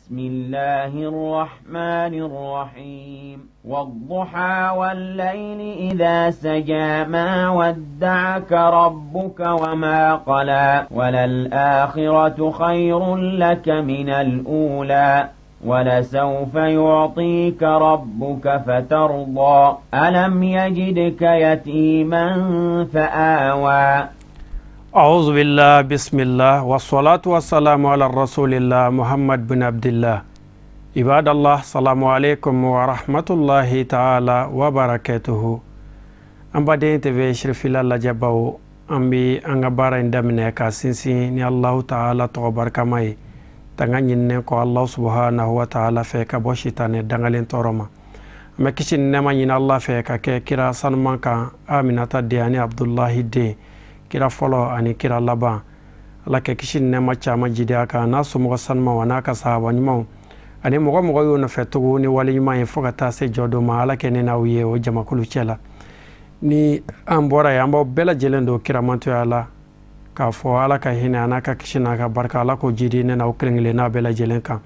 بسم الله الرحمن الرحيم والضحى والليل إذا سجى ما ودعك ربك وما قلى وللآخرة خير لك من الأولى ولسوف يعطيك ربك فترضى ألم يجدك يتيما فآوى. أعوذ بالله بسم الله والصلاة والسلام على رسول الله محمد بن عبد الله. عباد الله السلام عليكم ورحمة الله تعالى وبركاته. أم بدين تبي شرفلا لجباو أمبي أنغبارا اندمنا كاسنسي ني الله تعالى تغبرك ماي تغني نكو الله سبحانه وتعالى فيك بوشيتان دنغلين تورما ما كيشن نما ين الله فيك كيرا سنمانكا آمنة دياني عبد الله دي kira folo ani kira laban ala ke kishin ne macha majidi aka nasu mo sanma wana ka sahaba nyimo ani mo yo no fetugo ni wali nyima en foga ta se jodo ma ala ke ne na wiye o jama kulu chela ni ambora yambo bela jelendo kira manto ala ka fo ala ka hina anaka kishina ka barka ala ko jidi ne na ukrengle na bela jelenka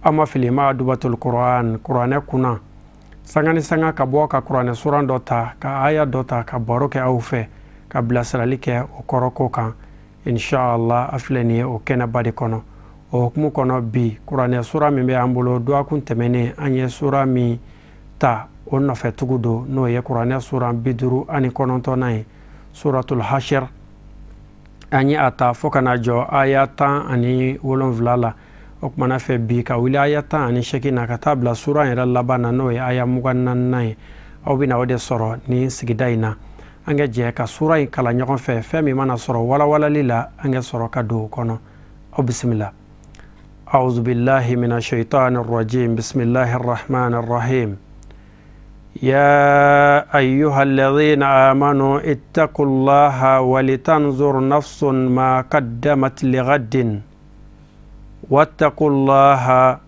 ama filima Adabatoul Coran Qur'ane kuna sangani sanga ka boka Qur'ane suran dota ka aya dota ka baroke aufe kabla saralike o koroko kan inshallah afleni o kena badi kono o hukmu kono bi Qur'ane sura mi be ambulo do akun temene anye sura mi ta onno fetugudo no ye Qur'ane sura biduru ani kononto nay suratul hashr anye ata fokana jo ayata ani wolon vlala okmana fe bi ka wilayata ani shekina katabla sura ira labana no ye aya mugannan nay o bina wode soro ni sigidaina ange je ka sura in kala nyogon fe mi mana soro wala lila ange soro ka do kono o bismillah a'udhu billahi minash shaitanir rajim bismillahir rahmanir rahim ya ayyuhalladhina amanu ittaqullaha walitanzur nafsun ma qaddamat lighaddin wattaqullaha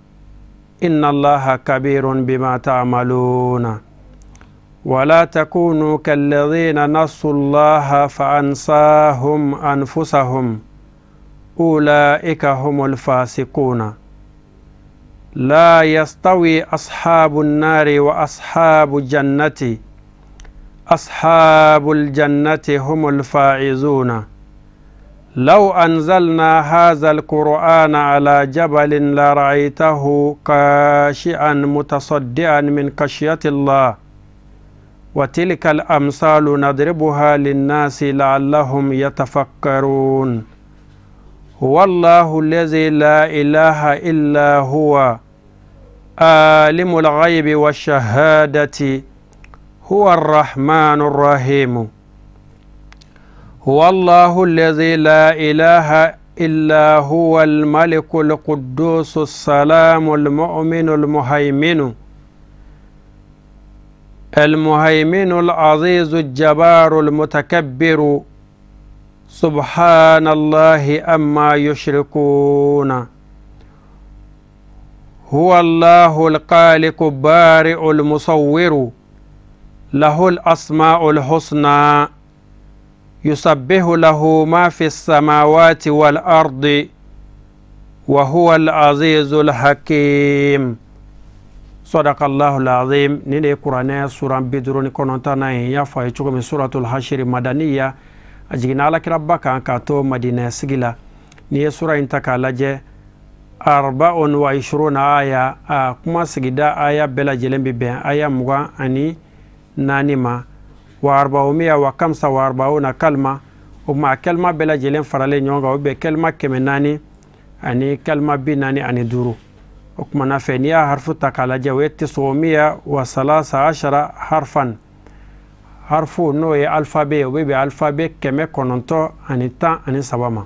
innallaha kabirun bima ta'maluna ولا تكونوا كالذين نسوا الله فأنساهم أنفسهم أولئك هم الفاسقون لا يستوي أصحاب النار وأصحاب الجنة أصحاب الجنة هم الفائزون لو أنزلنا هذا القرآن على جبل لرأيته خاشعا متصدعا من خشية الله وتلك الأمثال نضربها للناس لعلهم يتفكرون هو الله الذي لا إله إلا هو عالم الغيب والشهادة هو الرحمن الرحيم هو الله الذي لا إله إلا هو الملك القدوس السلام المؤمن المهيمن العزيز الجبار المتكبر سبحان الله أما يشركون هو الله الخالق بارئ المصور له الأسماء الحسنى يسبح له ما في السماوات والأرض وهو العزيز الحكيم صدق الله العظيم. نيني قرآن سورة بدروني كونتانا يافا يشوك من سورة الحشر مدنية أجينا على كربك كاتو مدينة سجلة نيه سورة انتكا لجي 24 آية كما سجدا آية بلا جلن ببين آية مغا أني نانيما و445 كلمة ومع كلمة بلا جلن فرالي نيونغا وبي كلمة كمناني أني كلمة بناني أني دورو وكما فينيا حرف تكالاجا ويتسومية و13 حرفا حرفو نوي الفابي وبي الفابي كمي كونونتو اني تا اني سباما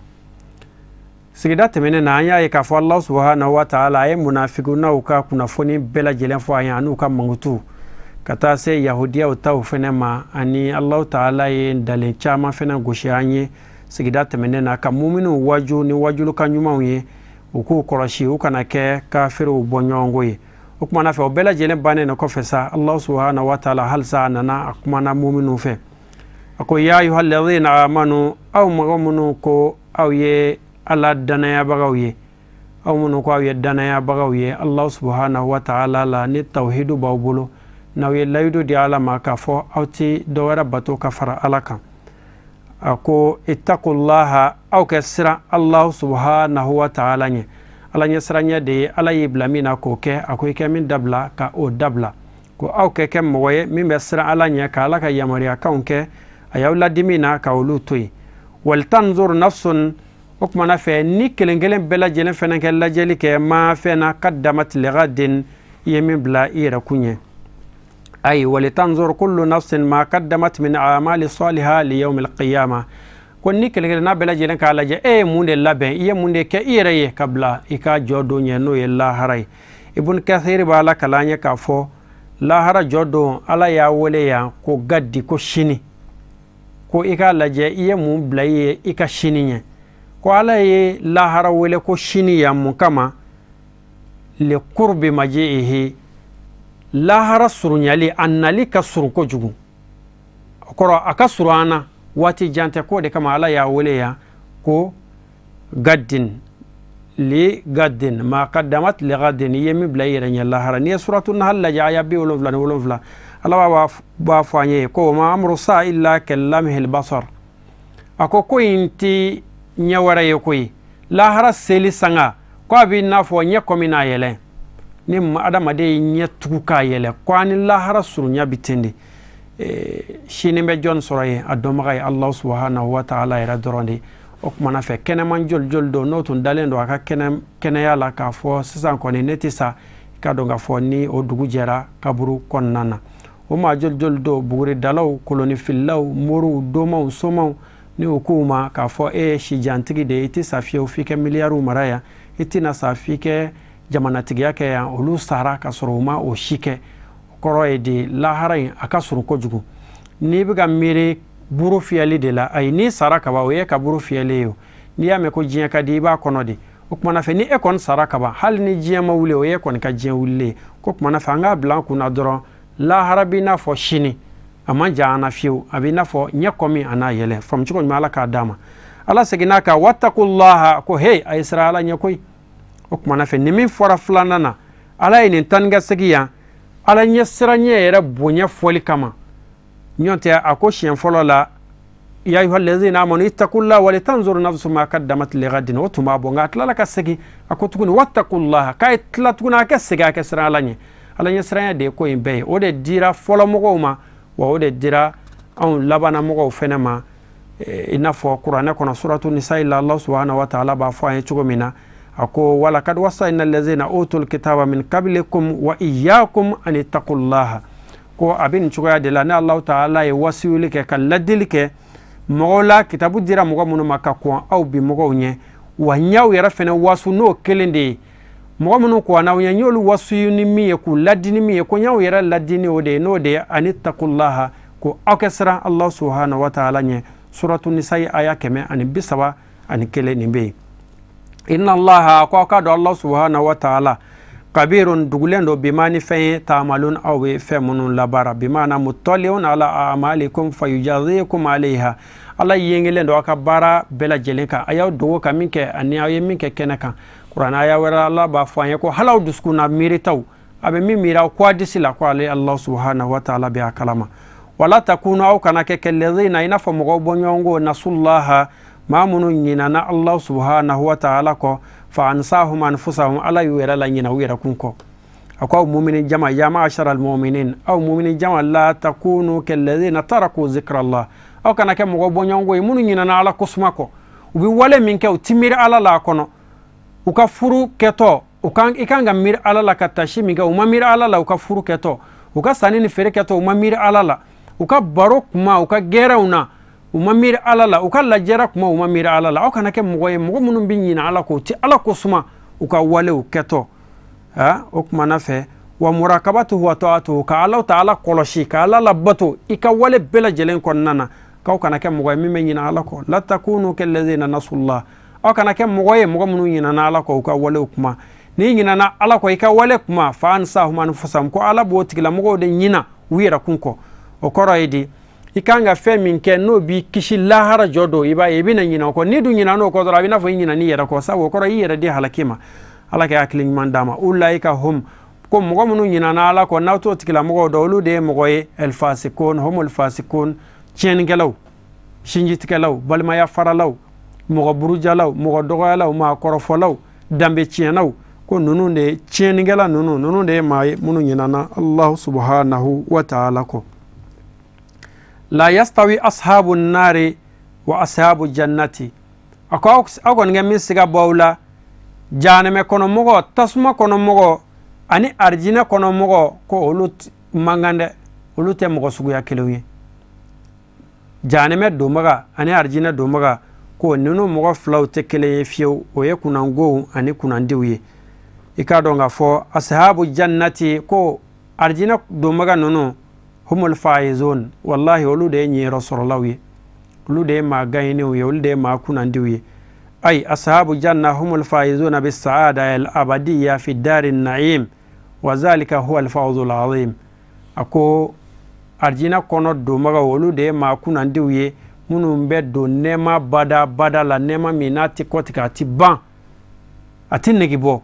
سيدا تمني نانيا يكافو الله سبحانه وتعالى اي منافقون وكا كنافوني بلا جيلن فو ايان وكا منغتو كتا سي يهوديا وتاو فنما اني الله تعالى يندلين چاما فنا غوشياني سيدا تمني نا كمؤمن واجو ني واجو كانيوماوي uku koroshi ukana ke kafiru bonyongoyi ukmana fe obela jelen bane no kofesa Allah subhanahu wa ta'ala hal sa nana akmana mu'minu fe ako ya ayyuhalladhina amanu aw magamunu ko aw ye ala dana ya bagawye aw munu ko ye danaya bagaw ye Allah subhanahu wa ta'ala la ni tawhidu bawbulu naw ye laydu di ala ma ka fo awti do wara bato ka fara alaka ako ittaqullaha aw kasra Allah subhanahu wa ta'ala nye ala nye sranya de ala yiblamina ko ke ako ke min dabla ka o dabla ko aw ke moye min besra ala nye ka ala ka yamariya kaunke ayaw ladimina ka ulutoy wal tanzur nafsun okmana fe ni kelengelen bela jelen fenen ke lajeli ke ma fena qaddamat lighadin yemin bla ira kunye ay wal tanzur kullu nafsin ma qaddamat min a'mali salihah li yawm al-qiyamah kon ni kelengelen na bela jelen ka laje munde labe ye munde ke ira ye kabla ika jodo nye no ye la haray ibn kathir bala kalanya ka fo la hara jodo ala ya wole ya ko gaddi ko shini ko ika laje ye mun bla ye ika shini nye ko ala ye lahara wele ko shini ya mun kama le qurbi majihi lahara surunyali annali ka surun ko jugu koro aka surana wati jante ko de kama ala ya wele ya ko gaddin li gaddin ma qaddamat li gaddin yemi blayira nya lahara ni suratul nahl la ya bi wolofla ala ba fanye ko ma amru sa illa kallamhil basar ako ko inti nyawara yokoy lahara seli sanga ko abi nafo nya komina yele ni adama de nya tuka yele ko ani lahara surunya bitende shini be jon soraye adomagay Allah subhanahu wa ta'ala ira doronde okmana fe keneman jol do notun dalendo aka kene yala ka fo sisan ko ni netisa ka do nga fo ni o dugu jera kaburu konnana o ma jol do buguri dalaw koloni fillaw moru domaw somaw ni hukuma ka fo shi jantigi de iti safiyo fike miliyaru maraya iti na safike jamanatigi yake ya olu sara ka soroma o shike koro edi laharai aka suru kojugu ni biga mire buru fiyali de la ay ni sara ka ba o ye ka buru fiyali yo ni ya me ko jiya ka di ba kono de o kuma na fe ni e kon sara ka ba hal ni jiya ma wule o ye kon ka jiya wule ko kuma na fa nga blanku na doro lahara bi na fo shini amma jaana fiu abina fo nyakomi ana yele from chiko mala ka dama ala segina ka wattaqullaha ko hey aisraela nyakoi okuma na fe nimi fora flanana ala yin tanga segiya ala nyesra nyere bonya foli kama nyonte ako shen folo la ya ayyuhal ladzina amanu ittaqullaha wa litanzur nafsum ma qaddamat lighadin watuma bonga atla ka segi ako tukuni wattaqullaha kay tla tukuna ka sega ka sra ala nyesra de ko imbe o de dira folo mo ma wa ode dira on labana mo fenema ina fo qur'ana kono suratu nisa illa Allah subhanahu wa ta'ala ba fo ay chugomina ako wala kad wasayna allazina utul kitaba min qablikum wa iyyakum an taqullaha ko abin chugoya de la na Allah ta'ala e wasiyulike kalladilike mola kitabu dira mo mun makka ko aw bi mo nye wa nyaw yara fene wasu no kelende mo mun ko na nya nyolu wasiyuni mi ku ladini mi ko nyaw yara ladini ode no de anittaqullaha ko akasra Allah subhanahu wa ta'ala nye suratu nisa aya keme ani bisawa ani kele nimbe inna allaha ko ka do Allah subhanahu wa ta'ala kabirun dugulendo bimani fe ta'malun aw fe munun labara bimana muttalliun ala a'malikum fayujazikum alayha Allah yengelendo aka bara bela jelenka ayaw do ka minke ani aw minke kenaka qur'ana ya wara Allah ba fanye ko halaw duskuna miritaw abe mi mira ko disila ko Allah subhanahu wa ta'ala bi akalama wala takunu aw kana ke kellezina inafa mo bonyongo nasullaha mamunu nyina na Allah subhanahu wa ta'ala ko fa ansahum anfusahum ala yuwera la nyina wira kunko akwa mu'minin jama ya ma'ashara almu'minin aw mu'minin jama la takunu kellezina taraku zikra Allah aw kana ke mo bonyongo munu nyina na ala kusmako ubi wale minke utimir ala la kono ukafuru keto ikanga mir ala la katashi minga umamir ala la ukafuru keto ukasanini fere keto umamir ala la uka barok ma uka gerauna umamir alala uka lajera kuma umamir alala o kana ke mogoye mogo munun binyina ala ko ti ala ko suma uka wale uketo o kuma na fe wa murakabatu wa ta'atu ka Allah ta'ala koloshi ka ala labato ika wale bela jelen kon nana ka kana ke mogoye mi menyina ala ko la takunu kal ladina nasullah o kana ke mogoye mogo munun nyina na ala ko uka wale kuma ni nyina na ala ko ika wale kuma fa ansahum anfusam ko ala bo tigla mogo de nyina wira kunko o koroidi ikanga femin ke no bi kishi lahara jodo iba ibina nyina ko nidu nyina no ko dora bina fo nyina ni yera ko sawo ko yera di halakima ala ka hakili ɲuman d'a ma ulaika hum ko mɔgɔ minnu ɲinana ala kɔ n'aw t'o tigilamɔgɔw dɔn olu de ye mɔgɔ ye elfasikun humul fasikun tiɲɛnikɛlaw sinjitigɛlaw balimaya faralaw mɔgɔ burujalaw mɔgɔ dɔgɔyalaw maa kɔrɔfɔlaw danbe tiɲɛnaw ko ninnu de ye tiɲɛnikɛla ninnu de ye maa ye minnu ɲinana allahu subhanahu wa ta'ala kɔ la yastawi ashabu nari wa ashabu jannati a ko aw kɔni kɛ min siga bɔ aw la jahanɛmɛ kɔnɔmɔgɔ tasuma kɔnɔmɔgɔ ani arijinɛ kɔnɔmɔgɔ ko olu man kan dɛ olu tɛ mɔgɔ suguya kelenw ye jahanɛmɛ donbaga ani arijinɛ donbaga ko ninnu mɔgɔ filaw tɛ kelen ye fiyewu o ye kunangow ani kunandiw ye i k'a dɔn k'a fɔ ashabu jannati ko arijinɛ donbaga ninnu humul faizun wallahi olu de ye ɲɛyɔrɔ sɔrɔlaw ye olu de ye maa gaɲiniw ye olu de ye maa kunandiw ye ay ashabu janna humul faizuna bis saada al abadiyya fi dari naim wa zalika huwa al fawzul azim ako arjina kono do maga wolu de ma kunandiw ye munun be do nema bada la nema minati kotika ati ban ati negibo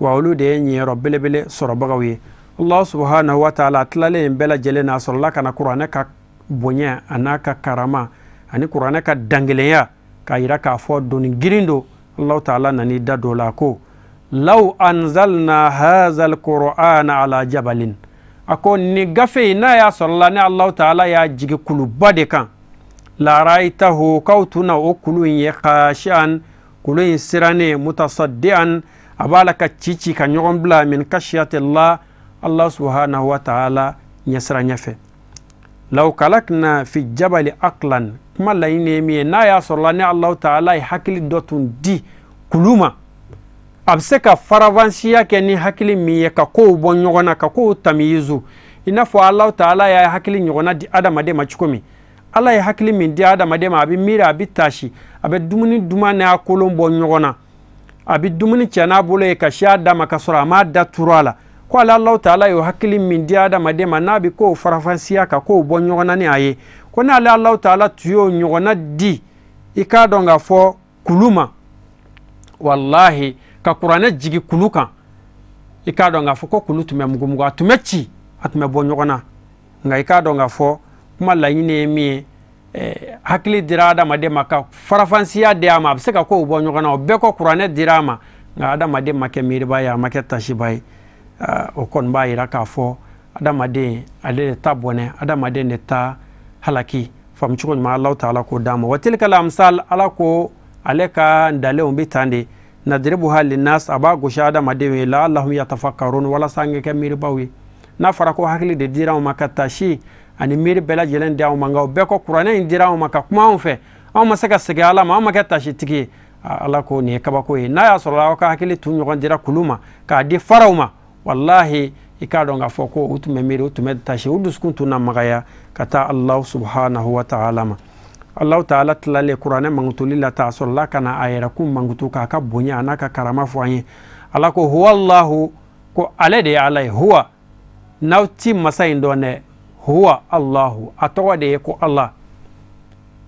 wa wolu de nyero belebele sorobagaw ye Allah subhanahu wa ta'ala tlale bela jelena sorla kana qur'ana ka bonya anaka karama ani qur'ana ka dangeleya ka yira ka fo doni girindo Allah ta'ala nani dadola ko law anzalna hadha alqur'ana ala jabalin ako ni gafe na ya sorla ni Allah ta'ala ya jigi kulu bade kan la raitahu kautuna okulu yaqashan kulu sirane mutasaddian abalaka cici ka nyogon bla min kashiyati Allah subhanahu wa ta'ala nyasra nyafe law kalakna fi jabali aqlan kuma layine mi na ya sorla ni Allah ta'ala hakili dotun di kuluma abseka faravansiya ke ni hakili mi ka ko bon nyogona ka ko tamyizu inafo Allah ta'ala ya hakili nyogona di adamade machikomi Allah ya hakili min di adamade ma abi mira abi tashi abi dumuni dumane akolon bon nyogona abi dumuni chana bole ka shada makasura ma da turala ko Allah ta'ala yo hakili min di adamade ma nabi ko faravansiya ka ko bon nyogona ni aye ko na Allah ta'ala tuyo nyogona di ikadonga fo kuluma wallahi ka qur'ana jigi kulukan ikadonga fo ko kulu tume mugu atumechi atume bo nyogona nga ikadonga fo kuma la yine mi hakili dirada made maka farafansiya de ama abseka ko bo nyogona be ko qur'ana dirama nga adamade make miriba ya make tashibai o kon ba ira ka fo adamade ale tabone adamade ne ta halaki fam chuko ma Allah ta'ala ko dama watilka al-amsal ala ko aleka ndale umbi tande nadribuha linnas aba gushada madewe la allahum yatafakkarun wala sange ke miribawi na farako hakili de diraw makatashi ani miri bela jelen daw manga be ko qur'ana indiraw maka kuma on fe aw masaka sege ala ma makatashi tiki ala ko ne kaba ko na ya sura ka hakili tun nyogon dira kuluma ka di farawma wallahi ikado nga foko utume miri utume tashi uduskun tuna magaya kata Allah subhanahu wa ta'ala ma Allah ta'ala tlale qur'ana mangutulilla ta sura kana ayira kum mangutu ka ka bonya anaka karama fwanye ala ko huwa Allah ko alade alai huwa nauti masaindone huwa Allah atowa de ko Allah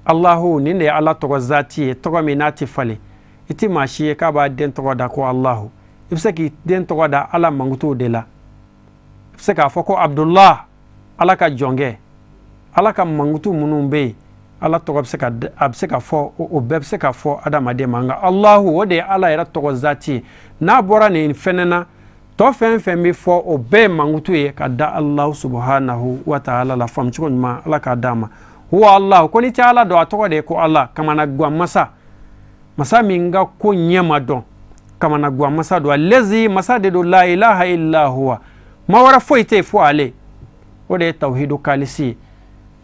Allahu ninde Allah to zati to minati fale iti mashi ka ba den to da ko Allah ibsaki den to da ala mangutu de la ibsaka foko Abdullah alaka jonge alaka mangutu munumbe ala to abseka fo o bebseka fo adamade manga Allahu wode ala era to zati na bora ne fenena to fen mi fo o be mangutu ye kada Allah subhanahu wa ta'ala la fam chukon ma ala ka dama huwa Allah ko ni ta'ala do to de ko Allah kama na gwa masa minga ko nyema don kama na gwa masa do allazi masa de do la ilaha illa huwa mawara foite fo ale wode tauhidu kalisi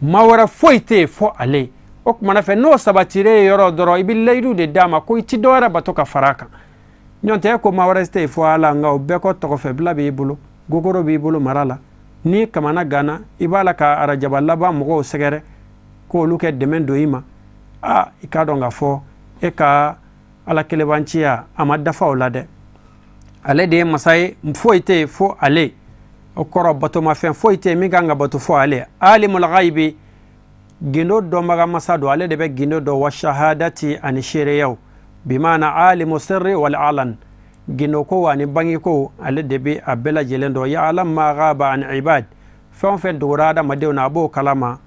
mawara foite fo ale o kuma na fe no sabatire yoro doro ibilaidu de dama ko iti dora batoka faraka nyonte ko mawara ste fo ala nga o be ko to fe bla be bulu gogoro be bulu marala ni kama na gana ibala ka arajaba laba mo segere ko luke demendo ima ikado nga fo e ka ala kelebanchia amadda fa olade ale de masai foite fo ale o koro bato ma fen foite mi ganga bato fo ale alimul ghaibi gindo do maga masado ale de be gindo do wa shahadati an shiriyaw bimana alimu sirri wal alan gino ko ani bangi ko ale debe abela jelendo ya alam ma ghaba an ibad fen durada madewna abo kalama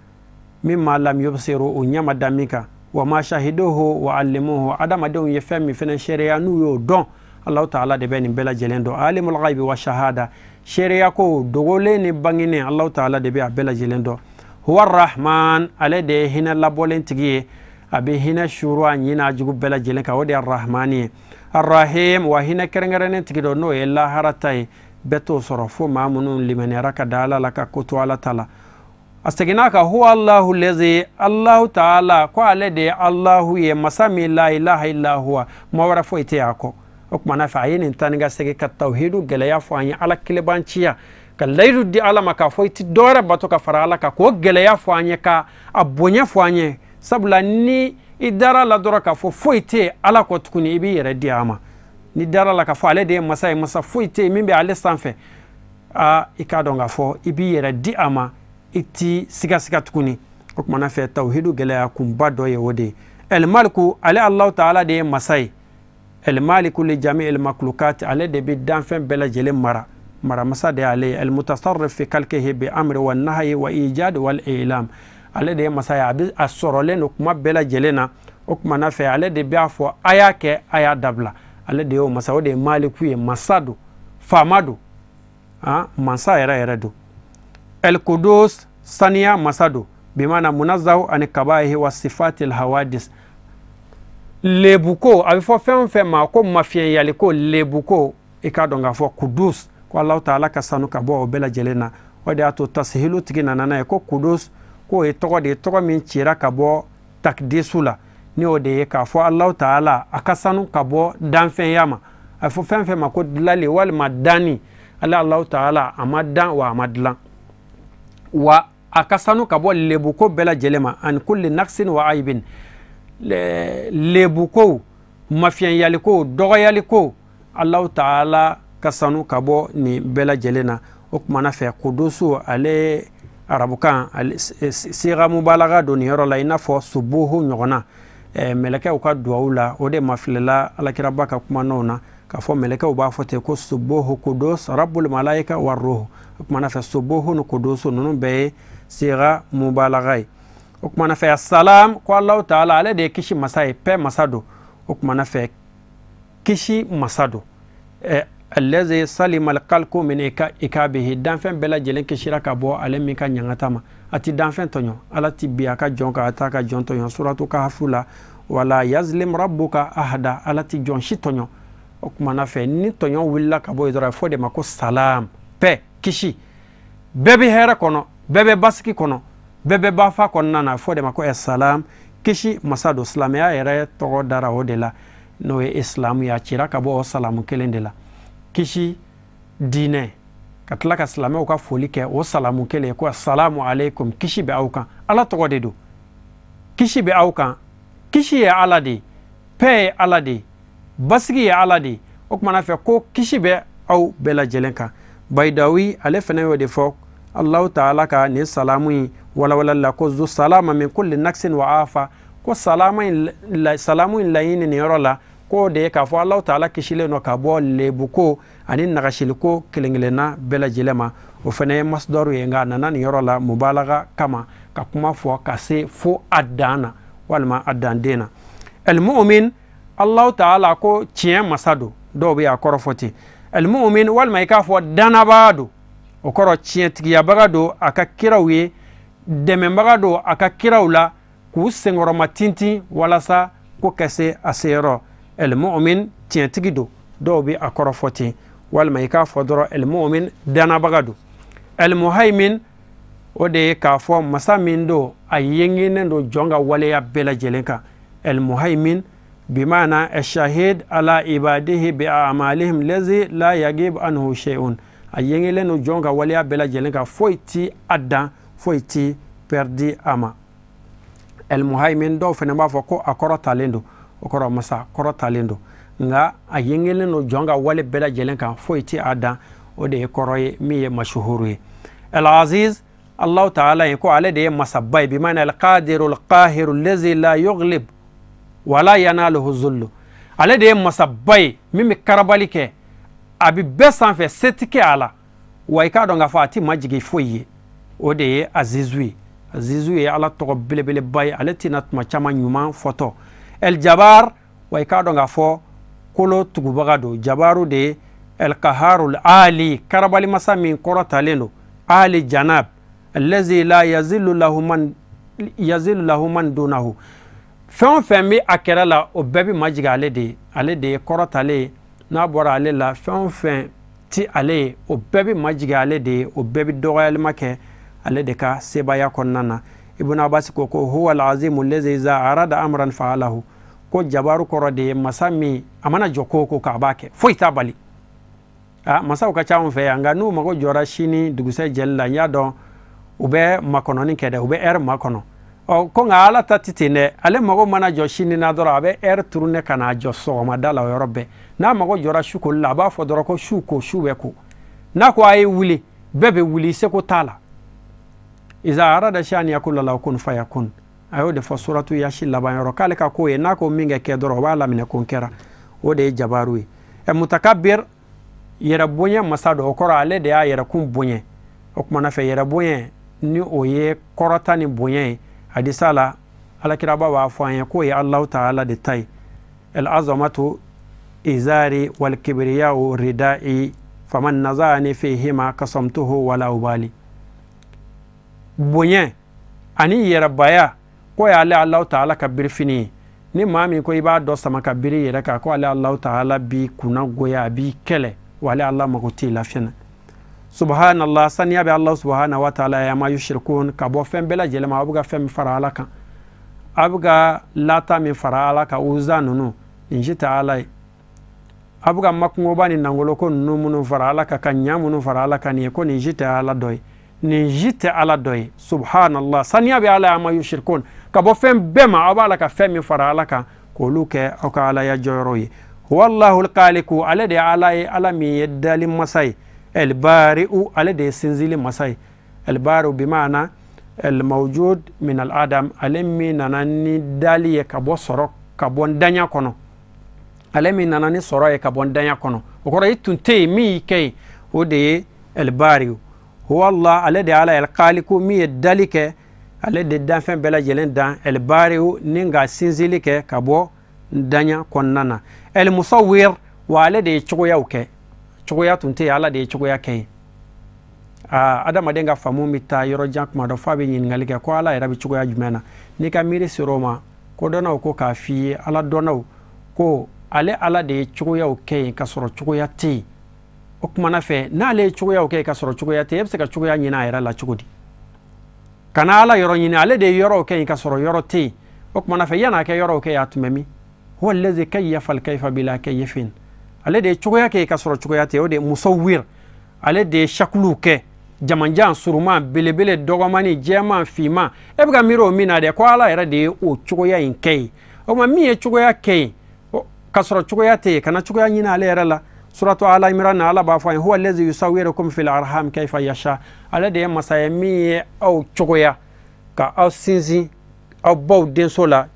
mimma lam yubsiru unyama damika wa ma shahiduhu wa allimuhu adama de ye femi fenen sharia nu yo don Allah ta'ala de ben bela jelendo alimul ghaibi wa shahada sharia ko dogole ni bangine Allah ta'ala de be bela jelendo huwa arrahman ale de hina labolen tigiye abi hina shuru anyina jugu bela jelenka wodi arrahmani arrahim wa hina kerengerene tigido no ella haratai beto sorofo mamunun limani raka dala laka kutu ala tala astaginaka huwa Allahu lezi Allahu ta'ala ko alede Allahu ye masami la ilaha illa huwa mawara fo ite yako okmana fa yin taniga sege ka tauhidu gele ya fo anya ala kilebanciya ka layru di ala maka fo iti dora bato ka fara ala ka ko gele ya fo anya ka abonya fo anya sabla ni idara la dora ka fo ite ala ko tukuni ibi yere di ama ni dara la ka fo alede masai masa fo ite mimbe ale sanfe ikadonga fo ibi yere di ama iti siga tukuni okmana fe tauhidu gele kumba do ye wode el malku ala Allah ta'ala de masai el maliku li jami'il makhluqat ala de bidan fen bela jele mara masa de ale el mutasarrif fi kalkihi bi amri wan nahyi wa ijad wal ilam ala de masai abi asorole no kuma bela jele na okmana fe ala de biafo ayake aya dabla ala de o masa de maliku ye masadu famadu mansa era do el Qudus saniya masado bimana munazzahu an kabaihi wa sifatil hawadis lebuko abifo fen ma ko mafiyan yaliko lebuko ikadonga fo Qudus ko Allah ta'ala ka sanu ka bo bela jelena wadi ato tashilu tigina nana ko Qudus ko e togo min chira ka bo takdisula ni ode ka fo Allah ta'ala akasanu ka bo danfen yama afo fen ma ko dilali wal madani Allah ta'ala amadan wa amadlan wa akasanu kabo lebuko bela jelema an kulli naqsin wa aibin lebuko mafiyan yaliko dogo yaliko Allah ta'ala kasanu kabo ni bela jelena okmana fe Qudusu ale arabukan siga mubalaga doni yoro la inafo subuhu nyogona meleke uka duaula ode maflela ala kirabaka kuma nona ka fo meleke uba fote ko subuhu Qudus rabbul malaika war ruh okmana fe subuhu no Qudusu nunu be siga mubalagai okmana fe salam ko Allah ta'ala ale de kishi masai pe masado okmana fe kishi masado allazi salima alqalqu min ikabihi danfen bela jelen kishira ka bo ale min ka nyangatama ati danfen tonyo alati biya ka jonka ataka jontonyo suratu kahfula wala yazlim rabbuka ahada alati jonshi tonyo okmana fe ni tonyo willa ka bo idora fode mako salam pe kishi bebe hera kono bebe baski kono bebe bafa kono na fode mako salam kishi masado islamia ere to dara odela no islam ya chira ka bo salamu kelendela kishi dine katla ka salama ka foli ke o salamu kele ko assalamu alaikum kishi be aukan ala to godedo kishi be aukan kishi ya alade pe alade basgi ya alade okmana fe ko kishi be au bela jelenka baydawi ale fena yo de fo Allah ta'ala ka ni salamu wala la ko zu salama min kulli naqsin wa afa ko salamu layini ni rola ko de ka fo Allah ta'ala kishile no ka bo lebuko ani nagashiliko kelengelena bela jelema o fene masdaru yenga nanan yorola mubalaga kama ka kuma fo ka se fo adana walma adandena al mu'min Allah ta'ala ko chien masado do be akorofoti al mu'min walma ka fo danabado o koro chien tiya bagado aka kirawe demembagado aka kirawla ku sengoro matinti wala sa ko kase asero el mu'min tientigido do bi akorofoti wal mayka fodoro el mu'min dana bagadu el muhaymin ode ka fo masamin do ayengene do jonga wale ya bela jelenka el muhaymin bimana ash-shahid ala ibadihi bi a'malihim lazi la yagib anhu shay'un ayengele no jonga wale ya bela jelenka foiti addan foiti perdi ama el muhaymin do fene ba fo ko akorota lendo okoro masa korota lendo nga ayengele no jonga wale bela jelenka foiti ada ode koroye miye mashuhuru al aziz Allah ta'ala ko ale de masabbai bimana al qadir al qahir allazi la yughlib wala yanaluhu zullu ale de ye masaba ye min bɛ karabali kɛ a bɛ bɛɛ sanfɛ se tɛ kɛ a la wa i k'a dɔn k'a fɔ a tɛ majigi foyi ye o de ye azizu ye azizu ye ala tɔgɔ belebeleba ye ale tɛna tuma caman ɲuman fɔtɔ el jabar wa i k'a dɔn k'a fɔ kolo tugubaga don jabaru de ye el kaharul ali karabali masa min kɔrɔtalen don ali janab allazi la yazilu lahu man dunahu fɛn o fɛn bɛ a kɛra la o bɛɛ bɛ majigi ale de ye kɔrɔtalen ye n'a bɔra ale la fɛn o fɛn ti ale ye o bɛɛ bɛ majigi ale de ye o bɛɛ bɛ dɔgɔyalima kɛ ale de ka sebaya kɔnɔna na ibn abbas ko huwa al-azimu allazi iza arada amran fa'alahu ko jabaru kɔrɔ de ye masa min a mana jɔ ko k'a b'a kɛ foyi t'a bali masaw ka ca anw fɛ yan nka n'u mago jɔra sini dugusɛ jɛli la n y'a dɔn u bɛ makɔnɔni kɛ dɛ u bɛ ɛri makɔnɔ ko nka ala ta tɛ ten dɛ ale mago mana jɔ sini na dɔrɔn a bɛ ɛri turune ka n'a jɔ sɔgɔmada la o yɔrɔ bɛɛ n'a mago jɔra su koli la a b'a fɔ dɔrɔn ko su ko su bɛ ko n'a ko a ye wuli bɛɛ bɛ wuli seko t'a la iza arada shani yakula la kun fayakun ayo de fɔ suratu yashi laban yɔrɔ k'ale ka ko ye n'a ko min kɛ dɔrɔn o b'a laminɛ ko kɛra o de ye jabaru ye mutakabir yɛrɛ bonya masa dɔ o kɔrɔ ale de y'a yɛrɛ kun bonya o kumana fɛ yɛrɛ bonya ni o ye kɔrɔta ni bonya ye hadisa la alakiraba b'a fɔ an ye k'o ye Allahu ta'ala de ta ye el azamatu izari wal kibriyau ridai faman nazani fihima kasamtuhu wala ubali bonya ani yɛrɛbaya ko ye ale Allahu ta'ala ka birifini ye ni maa min ko i b'a dɔ sama ka biri yɛrɛ kan ko ale Allahu ta'ala bi kunna goya a b'i kɛlɛ wa ale Allah mago t'i lafiya na subhanallah saniya bɛ Allah subhanahu wa ta'ala ya ma yushrikun ka bɔ fɛn bɛɛ lajɛlen ma a bɛ ka fɛn min fara ala kan a bɛ ka lata min fara ala kan uza ninnu nin si tɛ ala ye a bɛ ka makungoba ni nangoloko ninnu minnu fara ala kan ka ɲa minnu fara ala kan nin ye ko nin si tɛ ala dɔ ye nin si tɛ ala dɔ ye subhanallah saniya bɛ ala ya ma yushrikun ka bɔ fɛn bɛɛ ma aw b'a la ka fɛn min fara ala kan k'olu kɛ aw ka ala ya jɔyɔrɔ ye wallahu alqaliku ale de ye ala ye ala min ye dali masa ye البارئ على دي سنزيل مساي البارئ بمعنى الموجود من الآدم علمي ناناني دالي كابو سورو كابون دانيا كونو علمي ناناني سورو كابون دانيا كونو وكرا يتنتي مي كي ودي البارئ هو الله على دي على القالق مي دالي كي على دي دانفن بلا جلين دان البارئ نينغا سنزيل كي كابو دانيا كونانا المصور وعلى دي چويا وكي cogoya tun tɛ ala de ye cogoya kɛ ye adamaden ka faamu bɛ taa yɔrɔ jan kuma dɔ f'a bɛ ɲininkali kɛ ko ala yɛrɛ bɛ cogoya jumɛn na n'i ka miiri ser'o ma ko dɔnnaw ko k'a f'i ye ala dɔnnaw ko ale ala de ye cogoyaw kɛ yen ka sɔrɔ cogoya tɛ yen o kumana fɛ n'ale ye cogoyaw kɛ yen ka sɔrɔ cogoya tɛ yen e bɛ se ka cogoya ɲini a yɛrɛ la cogo di kana ala yɔrɔ ɲini ale de ye yɔrɔw kɛ yen ka sɔrɔ yɔrɔ tɛ yen o kumana fɛ yan'a kɛ yɔrɔw kɛ yen a tun bɛ min huwa allazi kayyafa al-kayfa bila kayyifin ale de ye cogoya kɛ ka sɔrɔ cogoya tɛ o de ye musawwir ale de ye shakuluw kɛ jamanjan suruman belebele dɔgɔmani jɛman fiman e bɛ ka miiri o min na dɛ ko ala yɛrɛ de ye o cogoya in kɛ yen o ma min ye cogoya kɛ yen ka sɔrɔ cogoya tɛ yen kana cogoya ɲini ale yɛrɛ la suratu ala imran na ala b'a fɔ an ye huwa allazi yusawwirukum fil arham kayfa yasha ale de ye masaya min ye aw cogoya ka aw sinsin aw baw denso la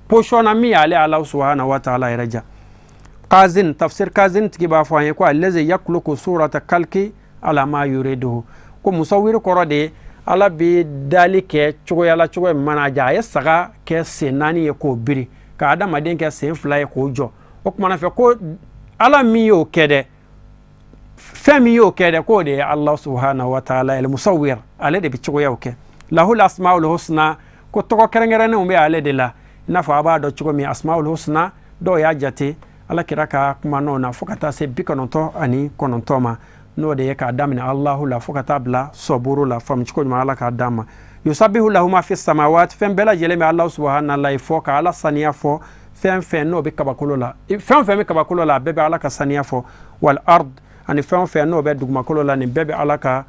position na min y'ale ala subhanahu wa ta'ala yɛrɛ ja Kazin, tafsir Kazin tigi b'a fɔ an ye ko allazi yakhluqu surata kalki ala ma yuriduhu ko musawwir kɔrɔ de ala bɛ dali kɛ cogoya la cogoya min mana ja a ye saga kɛ sen naani ye k'o biri ka adamaden kɛ sen fila ye k'o jɔ o kumana fɛ ko ala min y'o kɛ dɛ fɛn min y'o kɛ dɛ k'o de ye Allah subhanahu wa ta'ala el musawwir ale de bɛ cogoyaw kɛ lahul asmaul husna ko tɔgɔ kɛrɛnkɛrɛnnenw bɛ ale de la i n'a fɔ a b'a dɔn cogo min asmaul husna dɔw y'a jate ala kira ka kuma n'o na fo ka taa se 99 ma n'o de ye k'a daminɛ Allahu la fo ka taa bila sɔburu la faamucogo ɲuman ala k'a d'a ma yusabihu lahu ma fi samawati fɛn bɛɛ lajɛlen bɛ Allahu subhanahu wa fɔ ka ala saniya fɔ fɛn fɛn n'o bɛ kabakolo la fɛn fɛn bɛ kabakolo la a bɛɛ bɛ ala ka saniya fɔ wal ard ani fɛn fɛn n'o bɛ dugumakolo la nin bɛɛ bɛ ala ka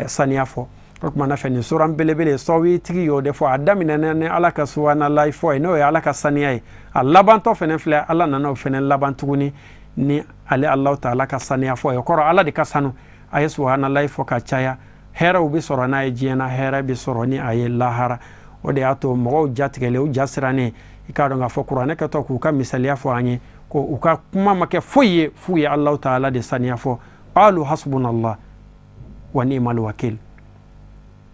saniya fɔ o kumana fɛ nin suran belebele sɔwi tigi y'o de fɔ a daminɛna ni ala ka subhanahu wa fɔ ye n'o ye ala ka saniya ye a labantɔ fɛnɛ filɛ ala nana o fɛnɛ laban tuguni ni ale Allahu ta'ala ka saniya fɔ ye o kɔrɔ ala de ka sanu a ye subhanahu wa fɔ ka caya hɛrɛw bɛ sɔrɔ n'a ye diɲɛ na hɛrɛ bɛ sɔrɔ ni a ye lahara o de y'a to mɔgɔw jatigɛlen u jasirannen ikado nga fo Qur'an ka to ku ka misaliya fo anye ko uka kuma make foye Allah ta'ala de saniya fo qalu hasbunallah wa ni'mal wakil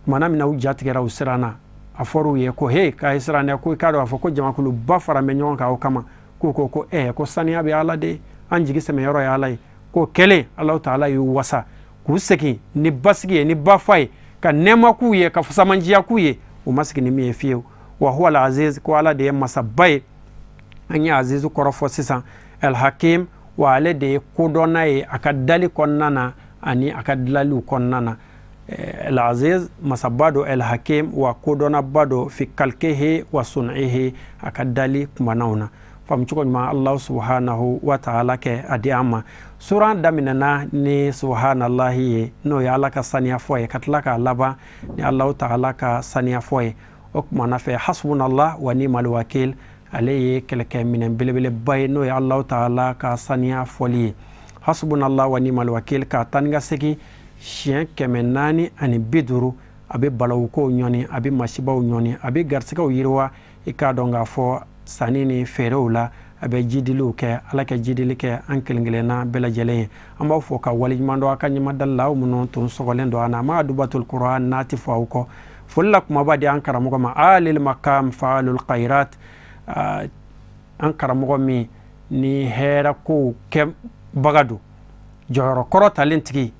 mana mina ujatigera usirana aforu ye ko he ka isirana ko ikado afo ko jama kulu bafara me nyon ka o kama ko ko saniya be ala de anjigi seme yoro ya alai ko kele Allah ta'ala yu wasa ku seki ni basigi ni bafai ka nema ku ye ka fusamanjiya ku ye o masiki ni mi fiyo wa huwa al-aziz ko ala de masabai anya azizu korofo sisan al-hakim wa ale de kodona ye akadali konnana ani akadlalu konnana al-aziz masabado al-hakim wa kodona bado fi kalkehi wa sun'ihi akadali kumanauna famchuko ma Allah subhanahu wa ta'ala ke adiama suran daminana ni subhanallahi no ya alaka saniya foye katlaka laba ni Allah ta'ala ka saniya foye okmana fe hasbunallah wa ni'mal wakil alayhi kelke minen bilbile bay no ya Allah ta'ala ka saniya foli hasbunallah wa ni'mal wakil ka tanga seki chien kemenani ani biduru abe balaw ko nyoni abe mashibaw nyoni abe garsika yirwa ikadonga fo sanini ferewla abe jidilu ke alaka jidili ke ankelngelena bela jele amba fo ka wali mando akanya madalla muno ton sogolendo ana ma Adabatoul Coran nati fawko fullak mabadi ankara mo ma alil maqam faalul khairat ankara mo mi ni hera ko ke bagadu joro korota lentigi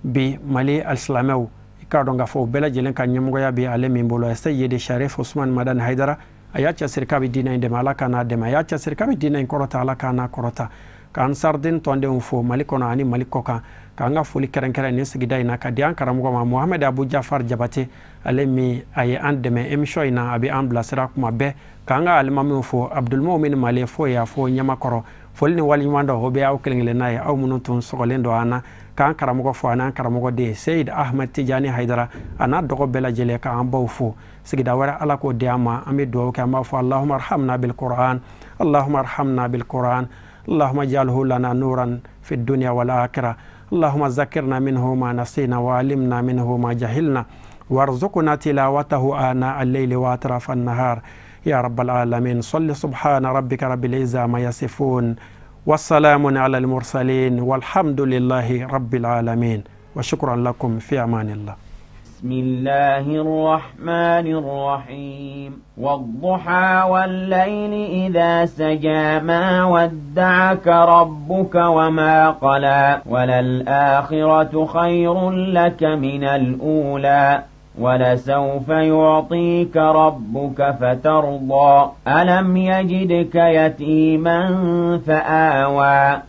bi mali al-islamaw ikadonga fo bela jele kan nyamgo ya bi alemi mbolo sayyid Sharif Usman Madan Haidara ayacha sirkabi dina inde malaka na de ayacha sirkabi dina korota alaka na korota kan sardin tonde fo malikono ani malikoka kanga fuli keren ni sigida ina ka dian karamugo ma Muhammad Abu Jafar Jabate alemi ay andeme emission ina abi amblasira kuma be kanga almami fo Abdul Mumin Male fo ya fo nyama koro folni wali mando hobe aw kelengele nay aw munutun sogolendo ana kan karamugo fo ana karamugo de Sayyid Ahmed Tijani Haidara ana dogo bela jele ka ambaw fo sigida wara ala ko diama ami do ka ma fo Allahumma arhamna bil Quran Allahumma arhamna bil Quran اللهم اجعله لنا نورا في الدنيا والآخرة اللهم ذكرنا منه ما نسينا وعلمنا منه ما جهلنا وارزقنا تلاوته آناء الليل وأطراف النهار يا رب العالمين صل سبحان ربك رب العزة ما يصفون والسلام على المرسلين والحمد لله رب العالمين وشكرا لكم في أمان الله. بسم الله الرحمن الرحيم والضحى والليل إذا سجى ما ودعك ربك وما قلى وللآخرة خير لك من الأولى ولسوف يعطيك ربك فترضى ألم يجدك يتيما فآوى